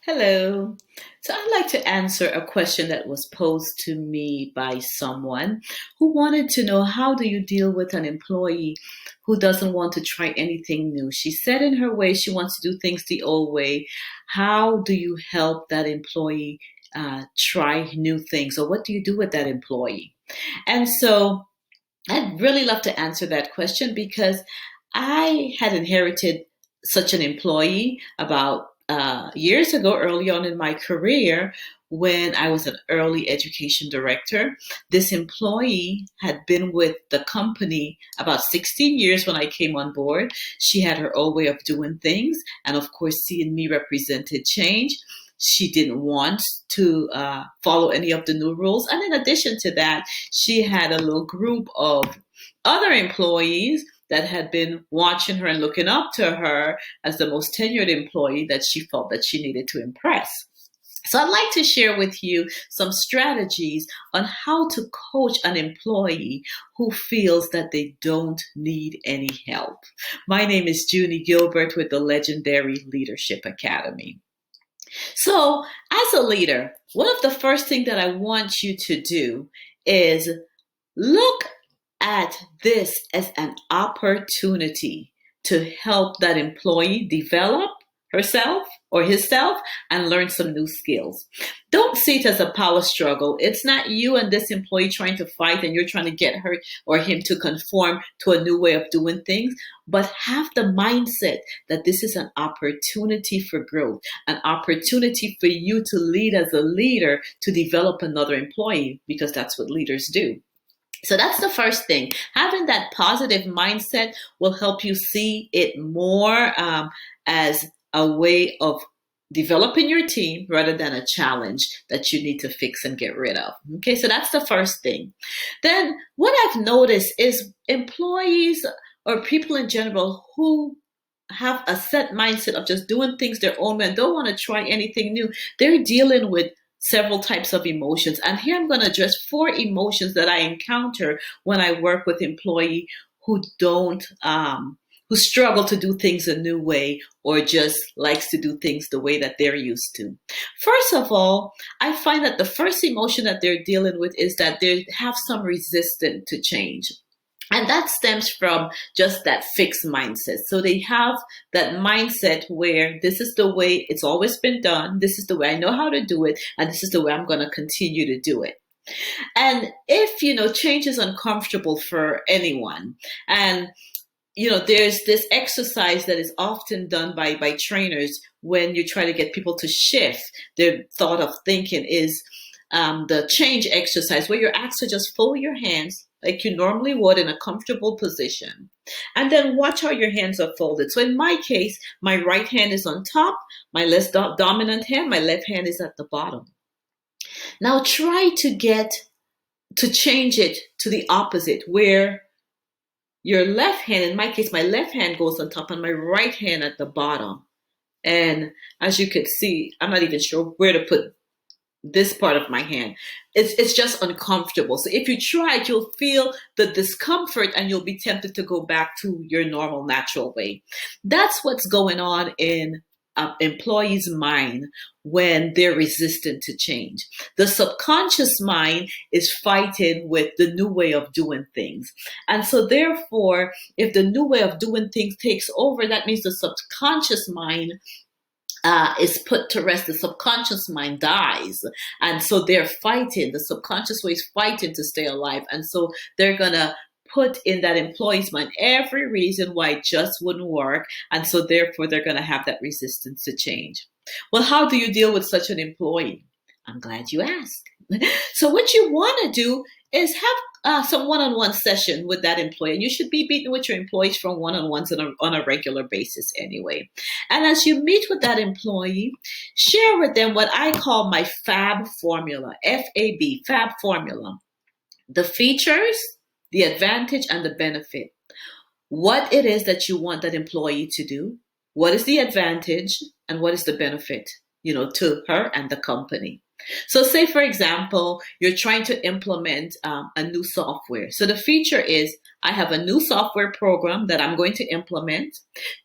Hello. So I'd like to answer a question that was posed to me by someone who wanted to know, how do you deal with an employee who doesn't want to try anything new? She said in her way she wants to do things the old way. How do you help that employee try new things, or what do you do with that employee? And so I'd really love to answer that question because I had inherited such an employee about years ago, early on in my career, when I was an early education director. This employee had been with the company about 16 years when I came on board. She had her own way of doing things, and of course, seeing me represented change. She didn't want to follow any of the new rules. And in addition to that, she had a little group of other employees that had been watching her and looking up to her as the most tenured employee that she felt that she needed to impress. So I'd like to share with you some strategies on how to coach an employee who feels that they don't need any help. My name is Junie Gilbert with the legendary Leadership Academy. So, as a leader, one of the first things that I want you to do is look at this as an opportunity to help that employee develop herself or himself and learn some new skills. Don't see it as a power struggle. It's not you and this employee trying to fight and you're trying to get her or him to conform to a new way of doing things, but have the mindset that this is an opportunity for growth, an opportunity for you to lead as a leader to develop another employee, because that's what leaders do. So that's the first thing. Having that positive mindset will help you see it more as a way of developing your team rather than a challenge that you need to fix and get rid of. Okay, so that's the first thing. Then what I've noticed is employees or people in general who have a set mindset of just doing things their own way and don't want to try anything new, they're dealing with several types of emotions. And here I'm going to address four emotions that I encounter when I work with employee who don't, who struggle to do things a new way or just likes to do things the way that they're used to. First of all, I find that the first emotion that they're dealing with is that they have some resistance to change. And that stems from just that fixed mindset. So they have that mindset where this is the way it's always been done. This is the way I know how to do it. And this is the way I'm going to continue to do it. And if, change is uncomfortable for anyone, and, there's this exercise that is often done by trainers when you try to get people to shift their thought of thinking is the change exercise, where you're asked to just fold your hands like you normally would in a comfortable position. And then watch how your hands are folded. So in my case, my right hand is on top, my less dominant hand, my left hand is at the bottom. Now try to change it to the opposite, where your left hand, in my case, my left hand goes on top and my right hand at the bottom. And as you could see, I'm not even sure where to put this part of my hand. It's just uncomfortable. So if you try it, you'll feel the discomfort and you'll be tempted to go back to your normal, natural way. That's what's going on in an employee's mind when they're resistant to change. The subconscious mind is fighting with the new way of doing things. And so therefore, if the new way of doing things takes over, that means the subconscious mind is put to rest. The subconscious mind dies. And so they're fighting. The subconscious way is fighting to stay alive. And so they're going to put in that employee's mind every reason why it just wouldn't work. And so therefore they're going to have that resistance to change. Well, how do you deal with such an employee? I'm glad you asked. So what you want to do is have some one-on-one session with that employee. And you should be meeting with your employees from one-on-ones on a regular basis anyway. And as you meet with that employee, share with them what I call my FAB formula, FAB, FAB formula. The features, the advantage, and the benefit. What it is that you want that employee to do, what is the advantage, and what is the benefit, to her and the company. So say, for example, you're trying to implement a new software. So the feature is I have a new software program that I'm going to implement.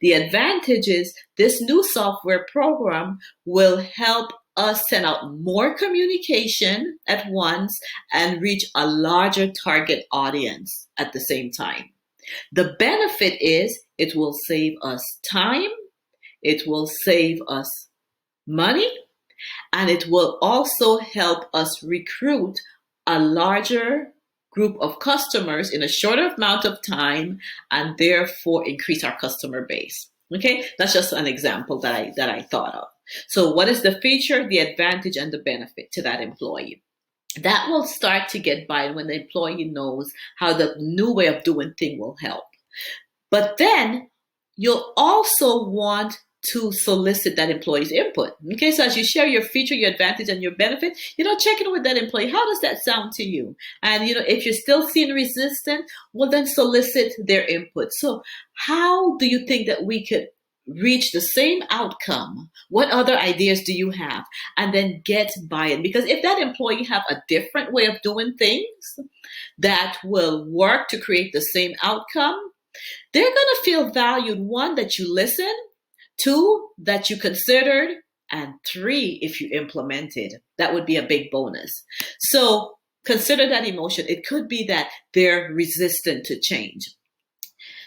The advantage is this new software program will help us send out more communication at once and reach a larger target audience at the same time. The benefit is it will save us time, it will save us money, and it will also help us recruit a larger group of customers in a shorter amount of time and therefore increase our customer base. Okay, that's just an example that I thought of. So what is the feature, the advantage, and the benefit to that employee? That will start to get buy-in when the employee knows how the new way of doing things will help. But then you'll also want to solicit that employee's input. Okay, so as you share your feature, your advantage, and your benefit, check in with that employee. How does that sound to you? And if you're still seeing resistance, well, then solicit their input. So how do you think that we could reach the same outcome? What other ideas do you have? And then get buy-in. Because if that employee have a different way of doing things that will work to create the same outcome, they're going to feel valued. One, that you listen. Two, that you considered. And three, if you implemented. That would be a big bonus. So consider that emotion. It could be that they're resistant to change.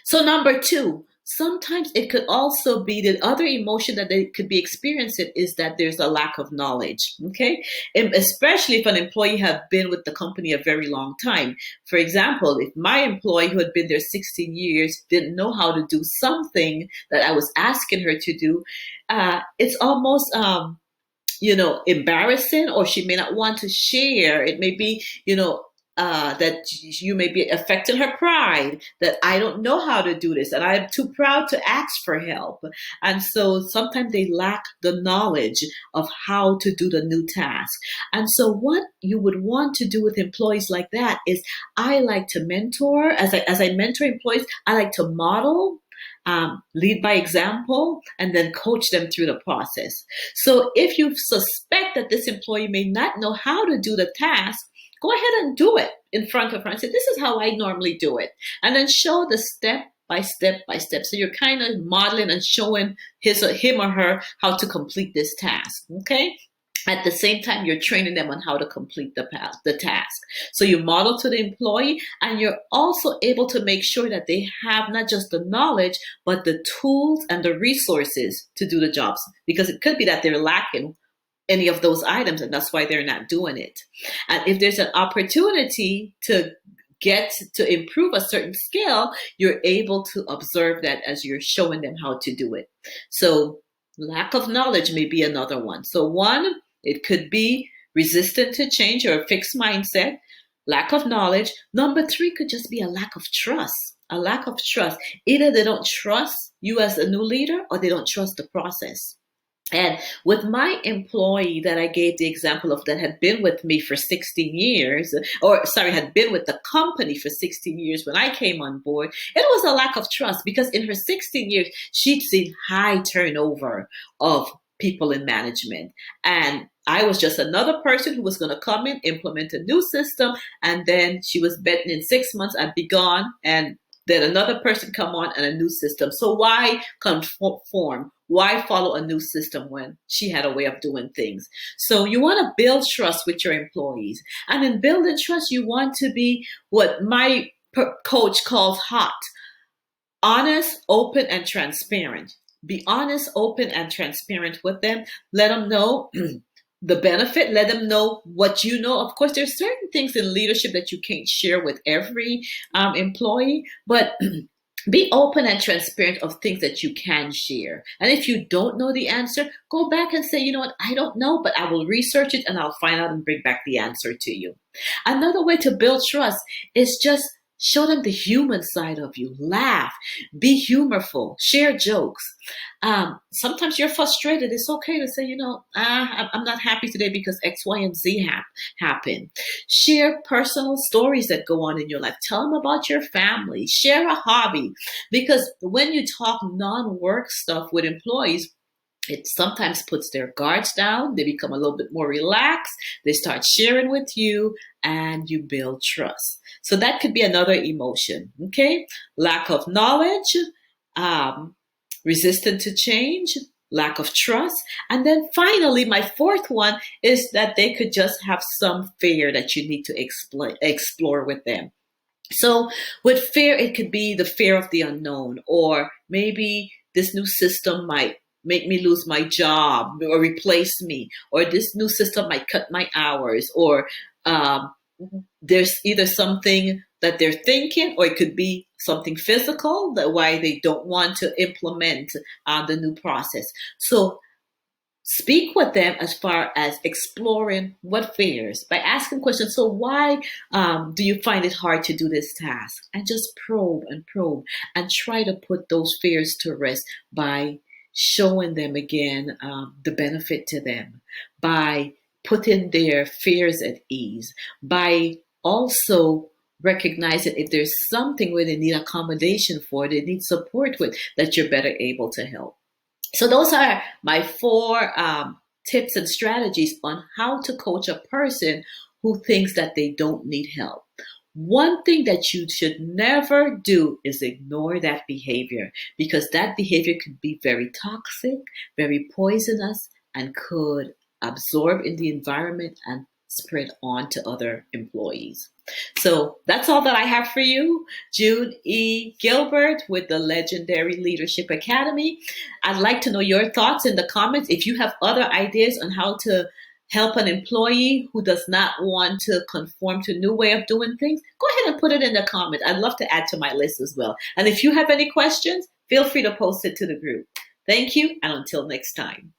So number two, sometimes it could also be the other emotion that they could be experiencing is that there's a lack of knowledge, okay? And especially if an employee have been with the company a very long time. For example, if my employee who had been there 16 years didn't know how to do something that I was asking her to do, it's almost embarrassing, or she may not want to share. It may be, that you may be affecting her pride, that I don't know how to do this and I'm too proud to ask for help. And so sometimes they lack the knowledge of how to do the new task. And so what you would want to do with employees like that is I like to mentor. As I mentor employees, I like to model, lead by example, and then coach them through the process. So if you suspect that this employee may not know how to do the task, go ahead and do it in front of her and say, this is how I normally do it. And then show the step by step by step. So you're kind of modeling and showing him or her how to complete this task. Okay. At the same time, you're training them on how to complete the task. So you model to the employee, and you're also able to make sure that they have not just the knowledge, but the tools and the resources to do the jobs. Because it could be that they're lacking any of those items, and that's why they're not doing it. And if there's an opportunity to get to improve a certain skill, you're able to observe that as you're showing them how to do it. So lack of knowledge may be another one. So one, it could be resistant to change or a fixed mindset, lack of knowledge. Number three could just be a lack of trust. A lack of trust. Either they don't trust you as a new leader, or they don't trust the process. And with my employee that I gave the example of, that had been with me for 16 years, had been with the company for 16 years when I came on board, it was a lack of trust, because in her 16 years, she'd seen high turnover of people in management. And I was just another person who was going to come in, implement a new system, and then she was betting in 6 months I'd be gone, and then another person come on and a new system. So why conform? Why follow a new system when she had a way of doing things? So you want to build trust with your employees. And in building trust, you want to be what my coach calls HOT: honest, open, and transparent. Be honest, open, and transparent with them. Let them know the benefit. Let them know what you know. Of course, there's certain things in leadership that you can't share with every employee, but be open and transparent of things that you can share. And if you don't know the answer, go back and say, you know what, I don't know, but I will research it and I'll find out and bring back the answer to you. Another way to build trust is just show them the human side of you. Laugh, be humorful, share jokes. Sometimes you're frustrated. It's okay to say, I'm not happy today because X, Y, and Z happened. Share personal stories that go on in your life. Tell them about your family. Share a hobby. Because when you talk non-work stuff with employees, It sometimes puts their guards down. They become a little bit more relaxed. They start sharing with you and you build trust. So that could be another emotion. Okay. Lack of knowledge, um, resistant to change, lack of trust. And then finally, my fourth one is that they could just have some fear that you need to explore with them. So with fear, it could be the fear of the unknown, or maybe this new system might make me lose my job or replace me, or this new system might cut my hours, or um, there's either something that they're thinking, or it could be something physical that why they don't want to implement the new process. So speak with them as far as exploring what fears by asking questions. So why do you find it hard to do this task? And just probe and try to put those fears to rest by showing them again the benefit to them, by putting their fears at ease, by also recognizing if there's something where they need accommodation for, they need support with, that you're better able to help. So those are my four tips and strategies on how to coach a person who thinks that they don't need help. One thing that you should never do is ignore that behavior, because that behavior could be very toxic, very poisonous, and could absorb in the environment and spread on to other employees. So that's all that I have for you. Jude E. Gilbert with the Legendary Leadership Academy. I'd like to know your thoughts in the comments. If you have other ideas on how to help an employee who does not want to conform to a new way of doing things, go ahead and put it in the comments. I'd love to add to my list as well. And if you have any questions, feel free to post it to the group. Thank you, and until next time.